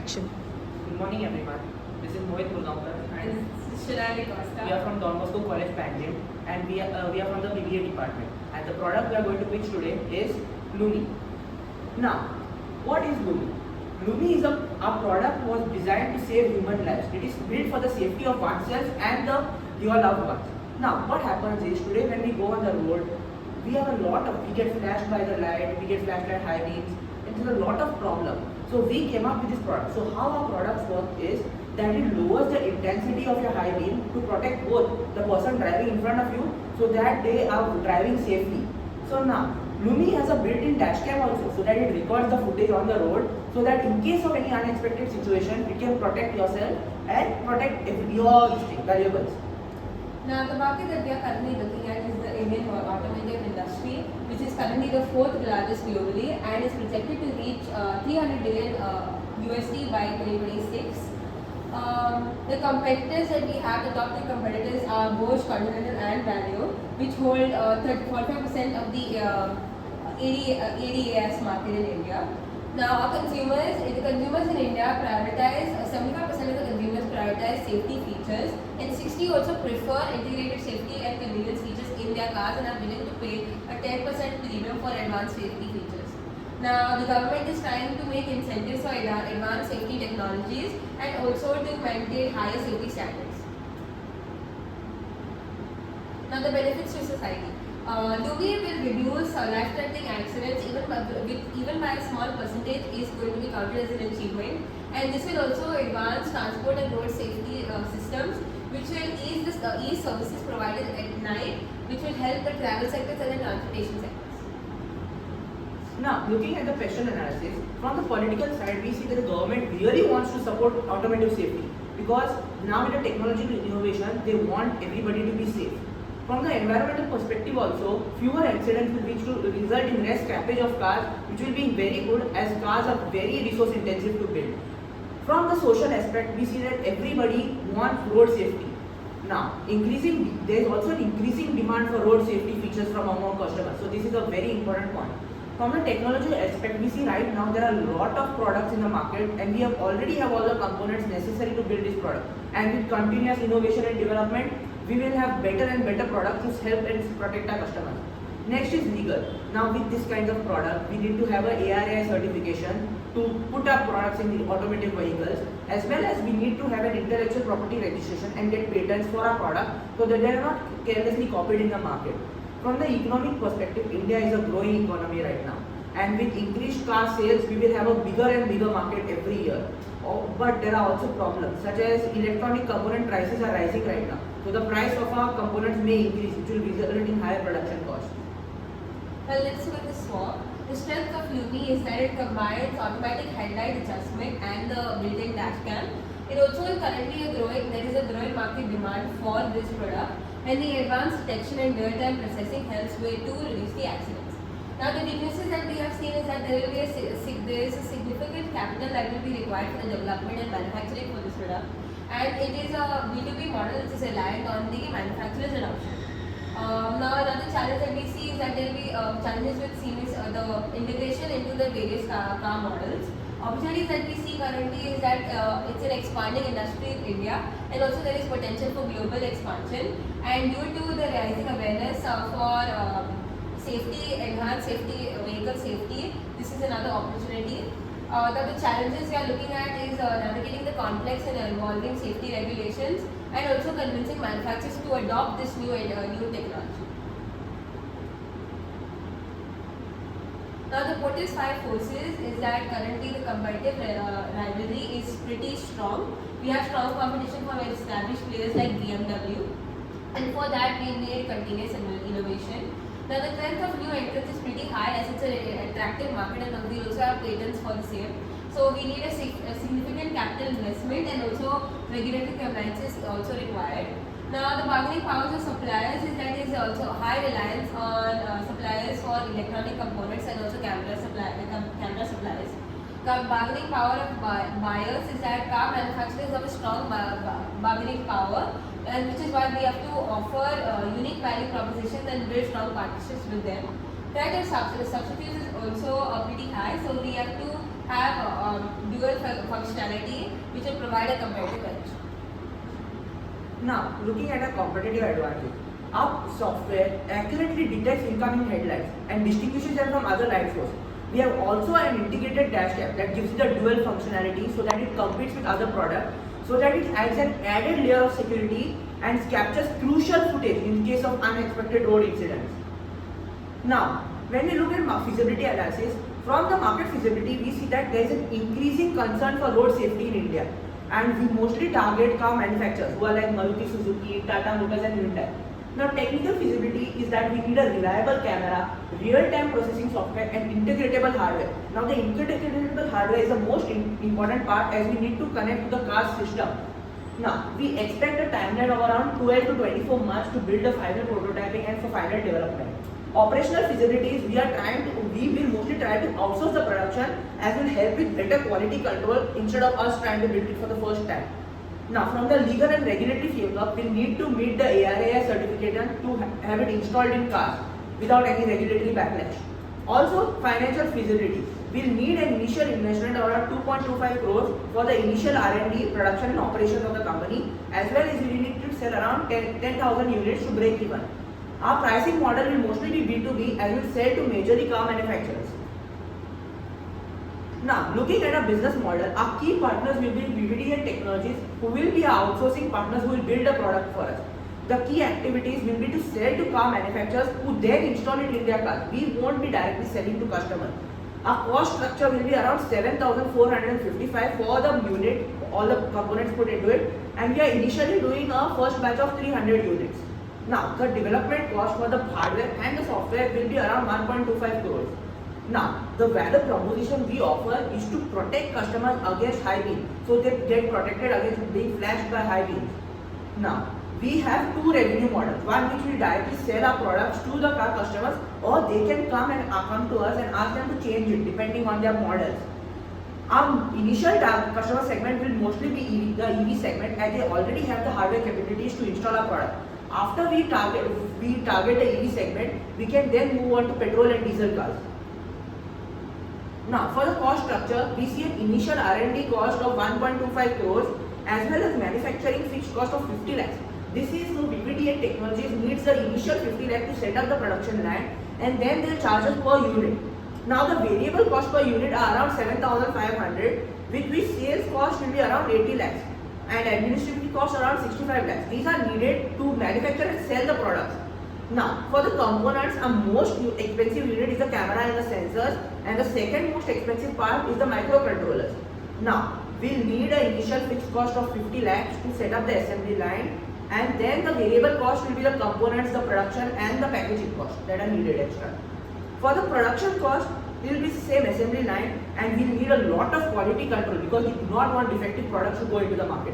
action. Good morning, everyone. This is Mohit Gurgaonkar, and This is Shirali Costa. we are from Don Bosco College, Panjim, and we are from the BBA department. And the product we are going to pitch today is Lumi. Now, what is Lumi? Lumi is our product was designed to save human lives. It is built for the safety of oneself and your loved ones. Now, what happens is today when we go on the road, we have a lot of we get flashed by the light, we get flashed by high beams, and there's a lot of problem. So we came up with this product. So how our products work is that it lowers the intensity of your high beam to protect both the person driving in front of you, so that they are driving safely. So now Lumi has a built-in dash cam also, so that it records the footage on the road, so that in case of any unexpected situation, it can protect yourself and protect your valuables. Now, the market that we are currently looking at is the Indian automotive industry, which is currently the fourth largest globally and is projected to reach 300 billion USD by 2026. The competitors that we have, the top three competitors are Bosch, Continental, and Valeo, which hold 45% of the ADAS market in India. Now, the consumers in India prioritize 75% of the consumers prioritize safety features, and 60 also prefer integrated safety and convenience features in their cars and are willing to pay a 10% premium for advanced safety features. Now, the government is trying to make incentives for advanced safety technologies and also to maintain higher safety standards. Now, the benefits to society. Lumi will reduce life-threatening accidents even by a small percentage is going to be counted as an achievement, and this will also advance transport and road safety systems, which will ease services provided at night, which will help the travel sectors and the transportation sectors. Now, looking at the question analysis, from the political side, we see that the government really wants to support automotive safety, because now with the technological innovation, they want everybody to be safe. From the environmental perspective also, fewer accidents will result in less scrappage of cars, which will be very good as cars are very resource intensive to build. From the social aspect, we see that everybody wants road safety. Now, there is also an increasing demand for road safety features from among customers. So this is a very important point. From the technology aspect, we see right now there are a lot of products in the market, and we already have all the components necessary to build this product. And with continuous innovation and development, we will have better and better products to help and protect our customers. Next is legal. Now with this kind of product, we need to have a ARAI certification to put our products in the automotive vehicles, as well as we need to have an intellectual property registration and get patents for our product, so that they are not carelessly copied in the market. From the economic perspective, India is a growing economy right now, and with increased car sales, we will have a bigger and bigger market every year. But there are also problems, such as electronic component prices are rising right now. So the price of our components may increase, which will result in higher production costs. Well, let's look at the SWOT. The strength of Lumi is that it combines automatic headlight adjustment and the built-in dash cam. It also is currently there is a growing market demand for this product, and the advanced detection and real-time processing helps to reduce the accidents. Now, the weaknesses that we have seen is that there is a significant capital that will be required for the development and manufacturing for this product, and it is a B2B model which is reliant on the manufacturer's adoption. Now, another challenge that we see is that there will be challenges with seamless the integration into the various car models. Opportunities that we see currently is that it's an expanding industry in India, and also there is potential for global expansion. And due to the rising awareness for safety, enhanced safety, vehicle safety, this is another opportunity. The challenges we are looking at is navigating the complex and evolving safety regulations, and also convincing manufacturers to adopt this new technology. Now, the Potis 5 forces is that currently the competitive rivalry is pretty strong. We have strong competition from established players like BMW, and for that we need continuous innovation. Now, the strength of new entrants is pretty high, as it's an attractive market, and we also have patents for the same. So we need a significant capital investment, and also regulatory compliance is also required. Now, the bargaining powers of suppliers is also high reliance on suppliers for electronic components and also camera suppliers. The bargaining power of buyers is that car manufacturers have a strong bargaining power, and which is why we have to offer unique value propositions and build strong partnerships with them. Threat of substitutes is also pretty high, so we have to have dual functionality which will provide a competitive edge. Now, looking at a competitive advantage, our software accurately detects incoming headlights and distinguishes them from other light sources. We have also an integrated dash cam that gives it a dual functionality so that it competes with other products, so that it adds an added layer of security and captures crucial footage in case of unexpected road incidents. Now, when we look at feasibility analysis, from the market feasibility, we see that there is an increasing concern for road safety in India, and we mostly target car manufacturers who are like Maruti Suzuki, Tata Motors and Hyundai. Now, technical feasibility is that we need a reliable camera, real-time processing software and integratable hardware. Now, the integratable hardware is the most important part, as we need to connect to the car's system. Now, we expect a timeline of around 12 to 24 months to build the final prototyping and for final development. Operational feasibilities, we will mostly try to outsource the production, as will help with better quality control instead of us trying to build it for the first time. Now, from the legal and regulatory framework, we need to meet the ARAI certification to have it installed in cars without any regulatory backlash. Also, financial feasibility. We'll need an initial investment of around 2.25 crores for the initial R&D, production and operations of the company, as well as we need to sell around 10,000 units to break even. Our pricing model will mostly be B2B, as we sell to majorly car manufacturers. Now, looking at our business model, our key partners will be VVDN Technologies, who will be our outsourcing partners who will build a product for us. The key activities will be to sell to car manufacturers who then install it in their cars. We won't be directly selling to customers. Our cost structure will be around 7,455 for the unit, all the components put into it, and we are initially doing a first batch of 300 units. Now, the development cost for the hardware and the software will be around 1.25 crores. Now, the value proposition we offer is to protect customers against high beams, so they get protected against being flashed by high beams. Now, we have two revenue models, one which we directly sell our products to the car customers, or they can come to us and ask them to change it depending on their models. Our initial customer segment will mostly be the EV segment, as they already have the hardware capabilities to install our product. After we target the EV segment, we can then move on to petrol and diesel cars. Now, for the cost structure, we see an initial R&D cost of 1.25 crores as well as manufacturing fixed cost of 50 lakhs. This is so VVDN Technologies needs the initial 50 lakh to set up the production line, and then they'll charge us per unit. Now, the variable cost per unit are around 7,500, which sales cost will be around 80 lakhs and administrative cost around 65 lakhs. These are needed to manufacture and sell the products. Now, for the components, our most expensive unit is the camera and the sensors, and the second most expensive part is the microcontrollers. Now, we'll need an initial fixed cost of 50 lakhs to set up the assembly line, and then the variable cost will be the components, the production and the packaging cost that are needed extra. For the production cost, it will be the same assembly line, and we'll need a lot of quality control because we do not want defective products to go into the market.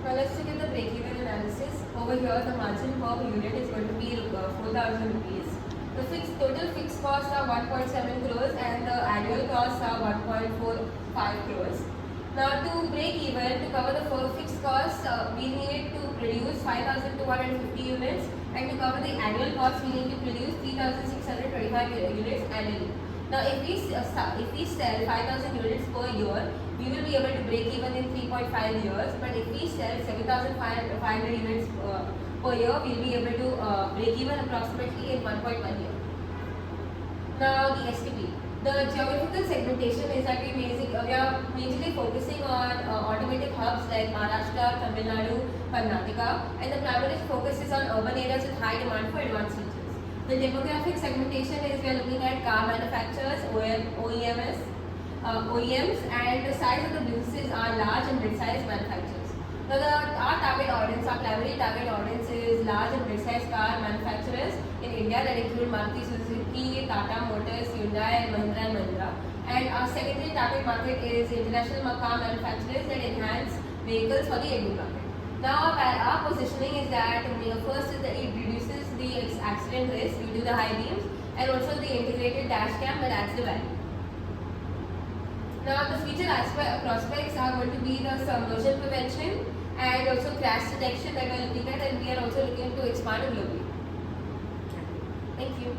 Now let's look at the break-even analysis. Over here, the margin per unit is going to be 4,000 rupees. The total fixed costs are 1.7 crores and the annual costs are 1.45 crores. Now, to break even, to cover the fixed costs, we need to produce 5,250 units, and to cover the annual cost, we need to produce 3,625 units annually. Now, if we sell 5,000 units per year, we will be able to break even in 3.5 years. But if we sell 7,500 units per year, we will be able to break even approximately in 1.1 year. Now, the STP. The geographical segmentation is that we are majorly focusing on automotive hubs like Maharashtra, Tamil Nadu, Karnataka, and the primary focus is on urban areas with high demand for advanced features. The demographic segmentation is we are looking at car manufacturers, OEMs, and the size of the businesses are large and mid-sized manufacturers. Now, our primary target audience is large and mid-sized car manufacturers in India that include Maruti Suzuki, Tata Motors, Hyundai, Mahindra and Mahindra. And our secondary target market is international car manufacturers that enhance vehicles for the Indian market. Now, our positioning is that first is that it reduces the accident risk due to the high beams, and also the integrated dash cam that adds the value. Now, the future prospects are going to be the submersion prevention and also crash detection that we are looking at, and we are also looking to expand globally. Thank you.